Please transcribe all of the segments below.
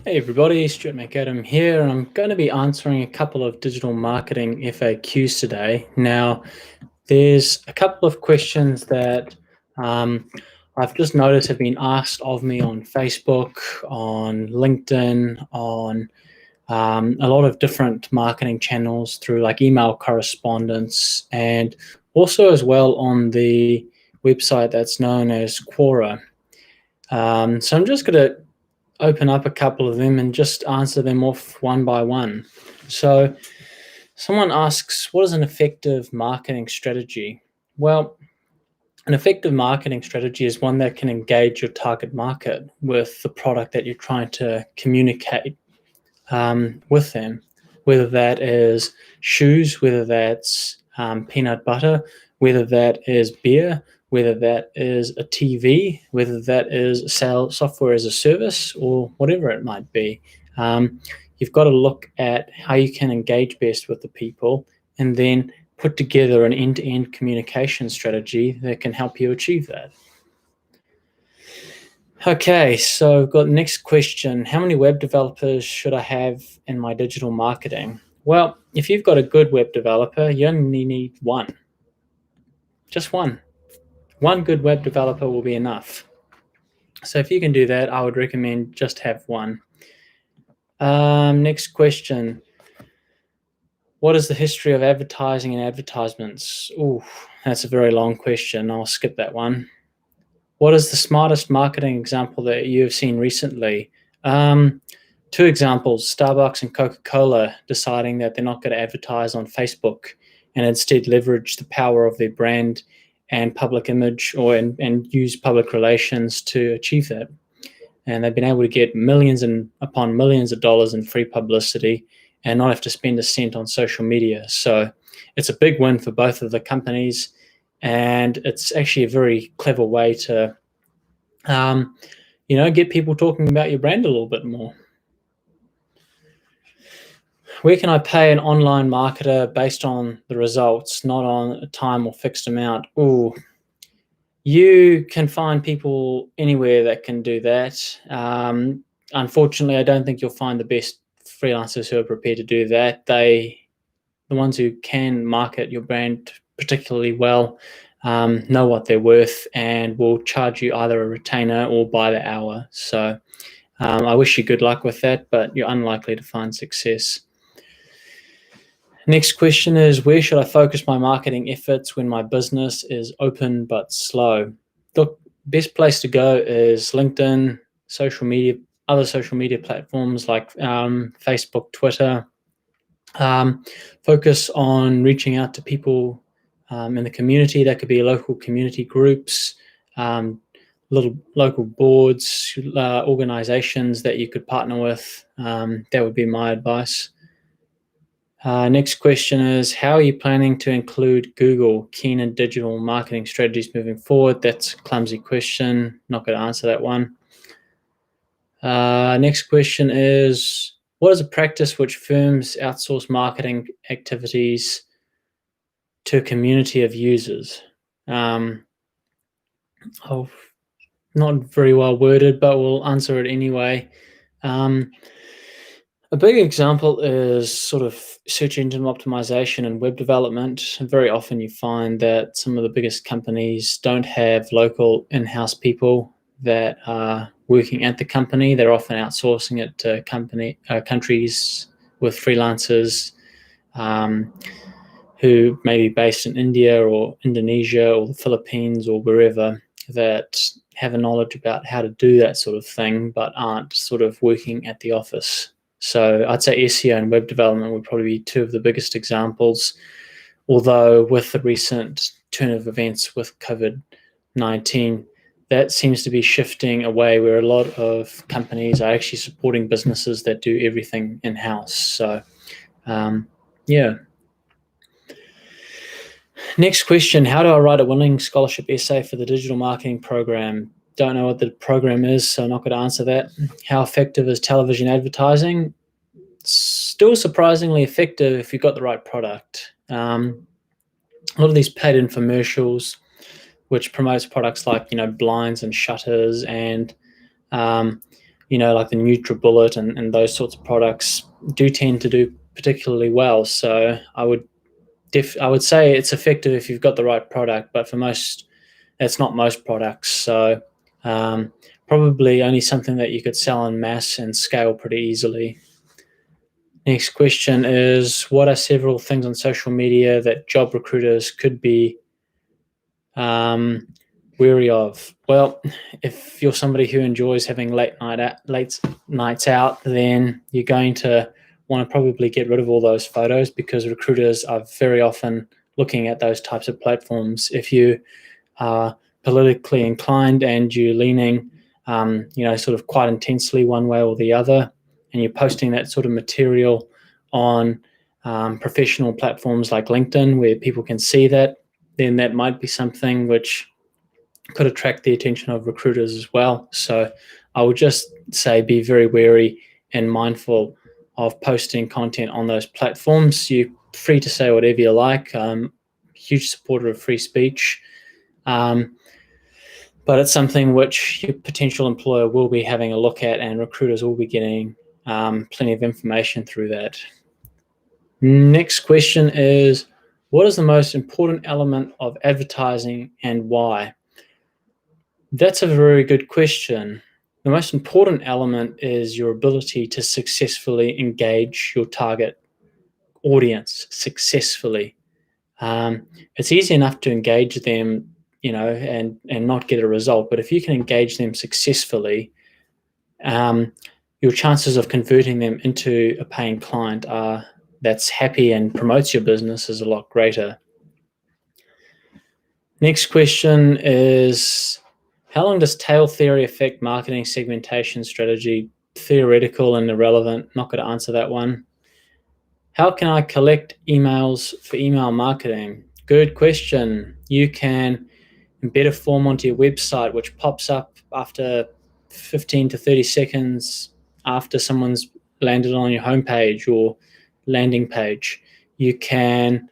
Hey everybody, Stuart McAdam here, and I'm going to be answering a couple of digital marketing FAQs today. Now, there's a couple of questions that I've just noticed have been asked of me on Facebook, on LinkedIn, on a lot of different marketing channels through like email correspondence, and also as well on the website that's known as Quora. So I'm just going to open up a couple of them and just answer them off one by one. So someone asks, what is an effective marketing strategy? Well, an effective marketing strategy is one that can engage your target market with the product that you're trying to communicate with them, whether that is shoes, whether that's peanut butter, whether that is beer, whether that is a TV, whether that is software as a service, or whatever it might be. You've got to look at how you can engage best with the people and then put together an end-to-end communication strategy that can help you achieve that. Okay, so I've got the next question. How many web developers should I have in my digital marketing? Well, if you've got a good web developer, you only need one. Just one. One good web developer will be enough. So if you can do that, I would recommend just have one. Next question. What is the history of advertising and advertisements? Ooh, that's a very long question. I'll skip that one. What is the smartest marketing example that you have seen recently? Two examples, Starbucks and Coca-Cola deciding that they're not going to advertise on Facebook and instead leverage the power of their brand and public image and use public relations to achieve that. And they've been able to get millions upon millions of dollars in free publicity and not have to spend a cent on social media. So it's a big win for both of the companies. And it's actually a very clever way to, get people talking about your brand a little bit more. Where can I pay an online marketer based on the results, not on a time or fixed amount? Ooh, you can find people anywhere that can do that. Unfortunately, I don't think you'll find the best freelancers who are prepared to do that. The ones who can market your brand particularly well know what they're worth and will charge you either a retainer or by the hour. So I wish you good luck with that, but you're unlikely to find success. Next question is, where should I focus my marketing efforts when my business is open but slow? The best place to go is LinkedIn, social media, other social media platforms like Facebook, Twitter. Focus on reaching out to people in the community. That could be local community groups, little local boards, organizations that you could partner with. That would be my advice. Next question is, how are you planning to include Google keen in digital marketing strategies moving forward? That's a clumsy question. Not going to answer that one. Next question is, what is a practice which firms outsource marketing activities to a community of users? Not very well worded, but we'll answer it anyway. A big example is sort of search engine optimization and web development. Very often you find that some of the biggest companies don't have local in-house people that are working at the company. They're often outsourcing it to countries with freelancers who may be based in India or Indonesia or the Philippines or wherever, that have a knowledge about how to do that sort of thing, but aren't sort of working at the office. So I'd say SEO and web development would probably be two of the biggest examples, although with the recent turn of events with COVID-19, that seems to be shifting away where a lot of companies are actually supporting businesses that do everything in-house. So, yeah. Next question, how do I write a winning scholarship essay for the digital marketing program? Don't know what the program is, so I'm not going to answer that. How effective is television advertising? Still surprisingly effective if you've got the right product. A lot of these paid infomercials, which promotes products like blinds and shutters and like the NutriBullet and those sorts of products do tend to do particularly well. So I would say it's effective if you've got the right product, but for most, it's not most products. So probably only something that you could sell en masse and scale pretty easily. Next question is, what are several things on social media that job recruiters could be wary of? Well, if you're somebody who enjoys having late nights out, then you're going to want to probably get rid of all those photos, because recruiters are very often looking at those types of platforms. If you are politically inclined and you're leaning, sort of quite intensely one way or the other, and you're posting that sort of material on professional platforms like LinkedIn, where people can see that, then that might be something which could attract the attention of recruiters as well. So I would just say be very wary and mindful of posting content on those platforms. You're free to say whatever you like. Huge supporter of free speech. But it's something which your potential employer will be having a look at, and recruiters will be getting plenty of information through that. Next question is, what is the most important element of advertising and why? That's a very good question. The most important element is your ability to successfully engage your target audience successfully. It's easy enough to engage them, and not get a result. But if you can engage them successfully, your chances of converting them into a paying client that's happy and promotes your business is a lot greater. Next question is, how long does tail theory affect marketing segmentation strategy? Theoretical and irrelevant. Not going to answer that one. How can I collect emails for email marketing? Good question. You can embed a form onto your website which pops up after 15 to 30 seconds after someone's landed on your homepage or landing page. You can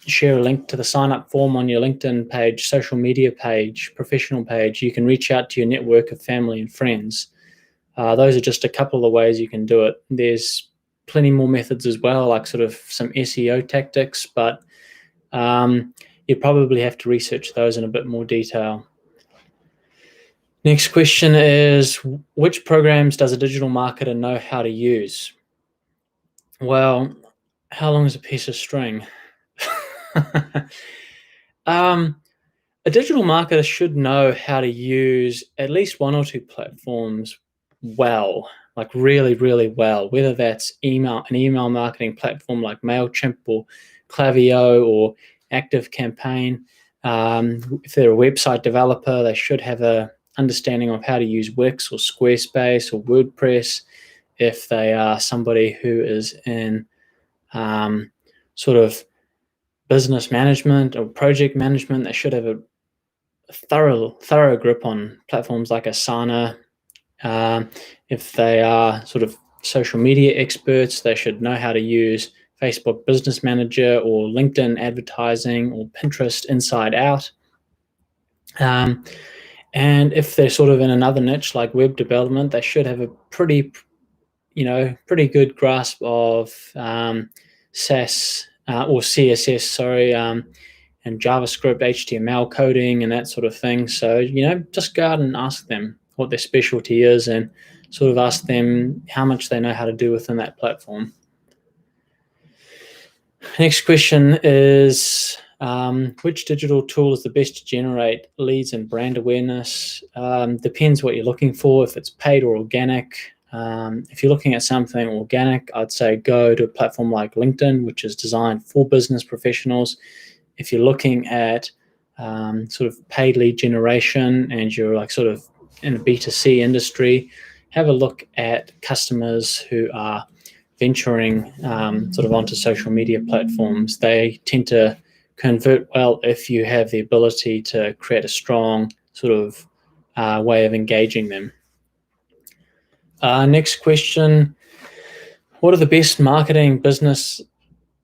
share a link to the sign up form on your LinkedIn page, social media page, professional page. You can reach out to your network of family and friends. Those are just a couple of the ways you can do it. There's plenty more methods as well, like sort of some SEO tactics, but you probably have to research those in a bit more detail. Next question is, which programs does a digital marketer know how to use? Well, how long is a piece of string? A digital marketer should know how to use at least one or two platforms well, like really, really well, whether that's an email marketing platform like MailChimp or Klaviyo or ActiveCampaign. If they're a website developer, they should have an understanding of how to use Wix or Squarespace or WordPress. If they are somebody who is in sort of business management or project management, they should have a thorough grip on platforms like Asana. If they are sort of social media experts, they should know how to use Facebook Business Manager or LinkedIn advertising or Pinterest inside out. And if they're sort of in another niche like web development, they should have a pretty good grasp of SAS or CSS, and JavaScript, HTML coding, and that sort of thing. So, just go out and ask them what their specialty is, and sort of ask them how much they know how to do within that platform. Next question is, which digital tool is the best to generate leads and brand awareness? Depends what you're looking for, if it's paid or organic. If you're looking at something organic, I'd say go to a platform like LinkedIn, which is designed for business professionals. If you're looking at sort of paid lead generation and you're like sort of in a B2C industry, have a look at customers who are venturing sort of onto social media platforms. They tend to convert well if you have the ability to create a strong sort of way of engaging them. Next question, what are the best marketing business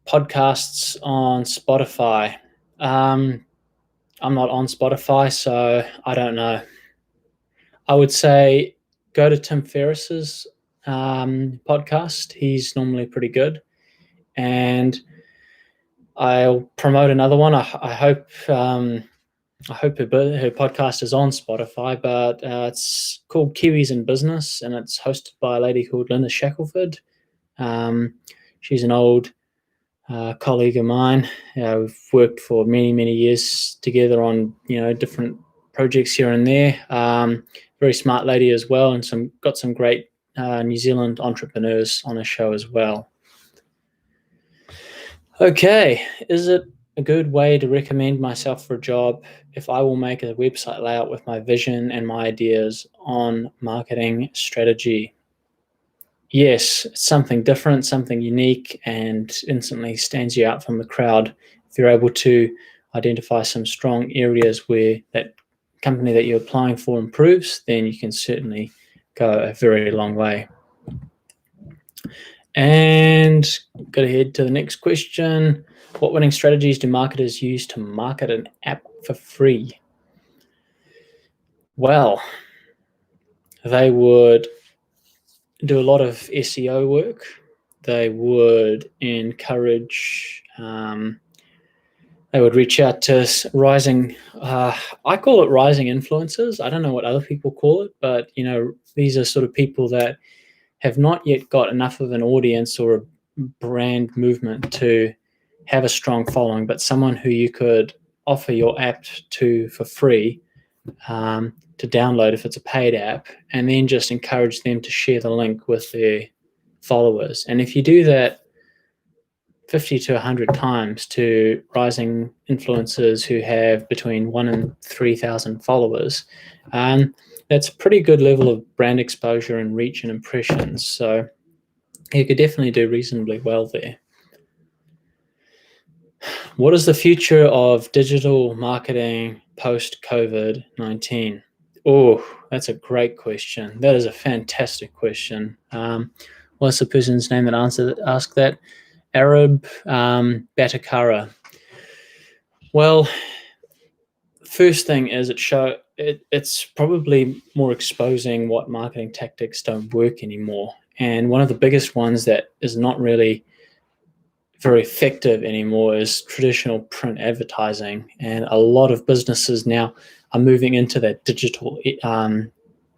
podcasts on Spotify? I'm not on Spotify, so I don't know. I would say go to Tim Ferriss's podcast. He's normally pretty good. And I'll promote another one. I hope her podcast is on Spotify, but it's called Kiwis in Business, and it's hosted by a lady called Linda Shackelford. She's an old colleague of mine. We've worked for many, many years together on different projects here and there. Very smart lady as well, and got some great New Zealand entrepreneurs on her show as well. Okay, is it a good way to recommend myself for a job if I will make a website layout with my vision and my ideas on marketing strategy? Yes, it's something different, something unique, and instantly stands you out from the crowd. If you're able to identify some strong areas where that company that you're applying for improves, then you can certainly go a very long way. And go ahead to the next question. What winning strategies do marketers use to market an app for free? Well, they would do a lot of SEO work. They would encourage, they would reach out to rising, I call it rising influencers. I don't know what other people call it, but these are sort of people that have not yet got enough of an audience or a brand movement to have a strong following, but someone who you could offer your app to for free to download if it's a paid app, and then just encourage them to share the link with their followers. And if you do that 50 to 100 times to rising influencers who have between 1 and 3,000 followers, that's a pretty good level of brand exposure and reach and impressions. So you could definitely do reasonably well there. What is the future of digital marketing post-COVID-19? Oh, that's a great question. That is a fantastic question. What's the person's name that asked that? Arab Batakara. Well, first thing is it's probably more exposing what marketing tactics don't work anymore. And one of the biggest ones that is not really very effective anymore is traditional print advertising. And a lot of businesses now are moving into that digital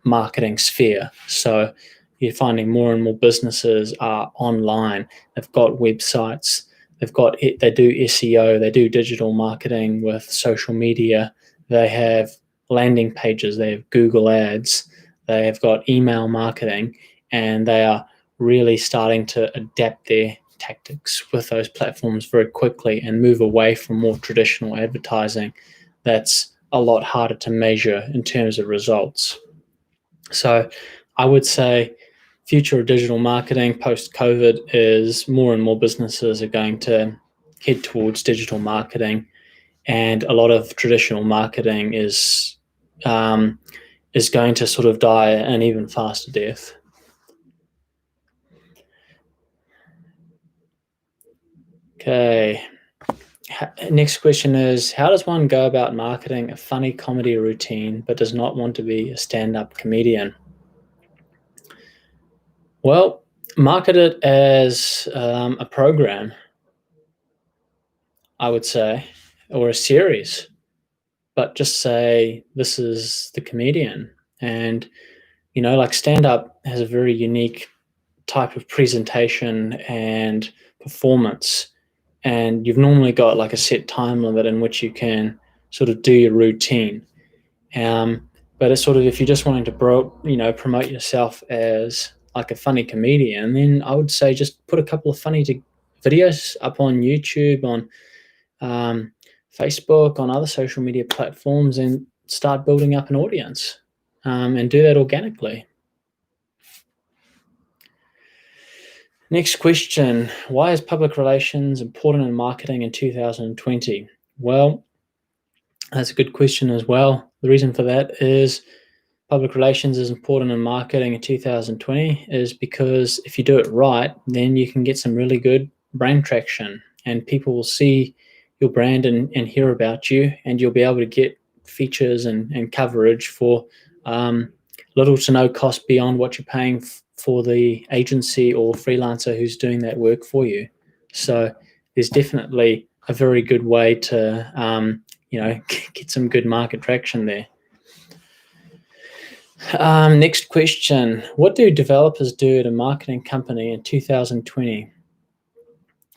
marketing sphere. So you're finding more and more businesses are online. They've got websites. They do SEO. They do digital marketing with social media. They have landing pages. They have Google Ads. They have got email marketing, and they are really starting to adapt their tactics with those platforms very quickly and move away from more traditional advertising that's a lot harder to measure in terms of results. So I would say future of digital marketing post-COVID is more and more businesses are going to head towards digital marketing, and a lot of traditional marketing is going to sort of die an even faster death. Okay. Next question is, how does one go about marketing a funny comedy routine but does not want to be a stand-up comedian? Well, market it as a program, I would say, or a series, but just say this is the comedian. And, like stand-up has a very unique type of presentation and performance, and you've normally got like a set time limit in which you can sort of do your routine. But it's sort of, if you're just wanting to promote yourself as like a funny comedian, then I would say just put a couple of funny videos up on YouTube, on Facebook, on other social media platforms, and start building up an audience, and do that organically. Next question, why is public relations important in marketing in 2020? Well, that's a good question as well. The reason for that is public relations is important in marketing in 2020 is because if you do it right, then you can get some really good brand traction, and people will see your brand and hear about you, and you'll be able to get features and coverage for little to no cost beyond what you're paying for the agency or freelancer who's doing that work for you. So there's definitely a very good way to get some good market traction there. Next question. What do developers do at a marketing company in 2020?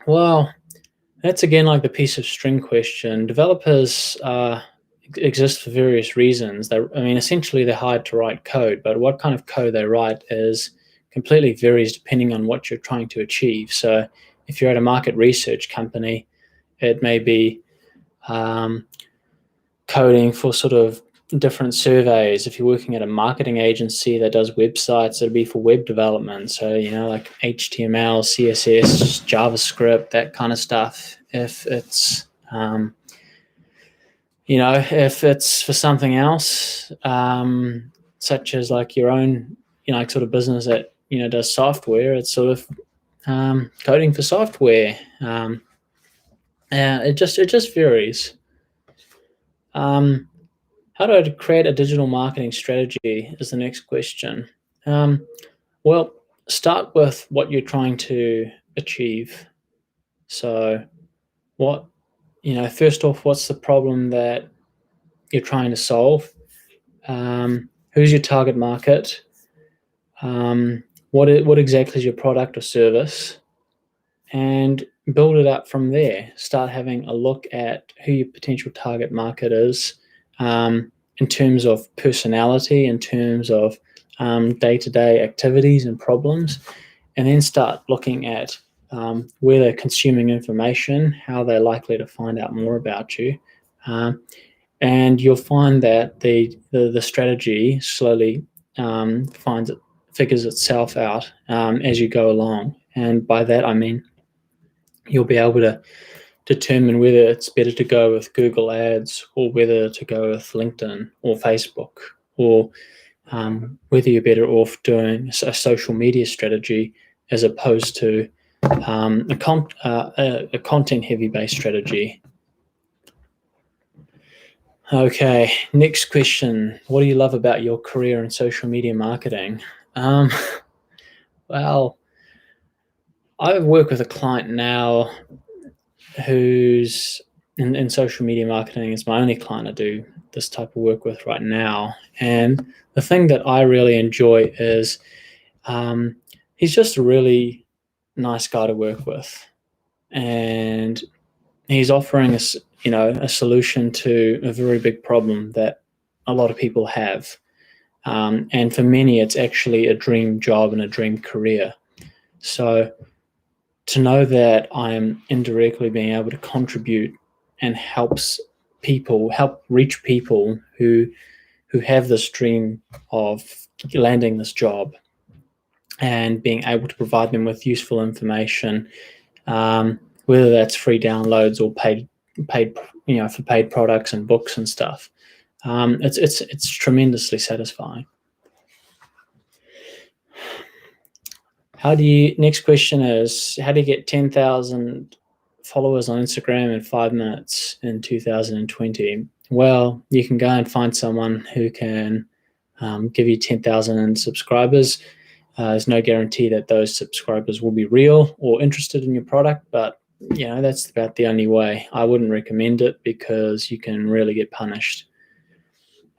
Well, that's again like the piece of string question. Developers exist for various reasons. Essentially they're hired to write code, but what kind of code they write is completely varies depending on what you're trying to achieve. So if you're at a market research company, it may be coding for sort of different surveys. If you're working at a marketing agency that does websites, it'll be for web development. So, like HTML, CSS, JavaScript, that kind of stuff. If it's, if it's for something else, such as like your own, like sort of business that, does software, it's sort of coding for software. It just varies. How do I create a digital marketing strategy is the next question. Well, start with what you're trying to achieve. So first off, what's the problem that you're trying to solve? Who's your target market? What exactly is your product or service? And build it up from there. Start having a look at who your potential target market is, in terms of personality, in terms of day-to-day activities and problems, and then start looking at where they're consuming information, how they're likely to find out more about you, and you'll find that the strategy slowly figures itself out as you go along. And by that I mean you'll be able to determine whether it's better to go with Google Ads or whether to go with LinkedIn or Facebook, or whether you're better off doing a social media strategy as opposed to a content-heavy based strategy. Okay, next question. What do you love about your career in social media marketing? Well, I work with a client now who's in social media marketing. Is my only client I do this type of work with right now. And the thing that I really enjoy is he's just a really nice guy to work with. And he's offering us, a solution to a very big problem that a lot of people have. And for many, it's actually a dream job and a dream career. So to know that I'm indirectly being able to contribute and help reach people who have this dream of landing this job and being able to provide them with useful information, whether that's free downloads or paid for paid products and books and stuff. It's tremendously satisfying. Next question is, how do you get 10,000 followers on Instagram in 5 minutes in 2020? Well, you can go and find someone who can give you 10,000 subscribers. There's no guarantee that those subscribers will be real or interested in your product, but that's about the only way. I wouldn't recommend it because you can really get punished.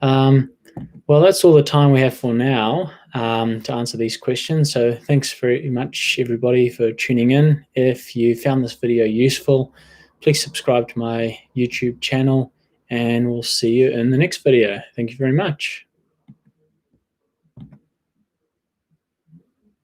Well, that's all the time we have for now to answer these questions. So thanks very much, everybody, for tuning in. If you found this video useful, please subscribe to my YouTube channel, and we'll see you in the next video. Thank you very much.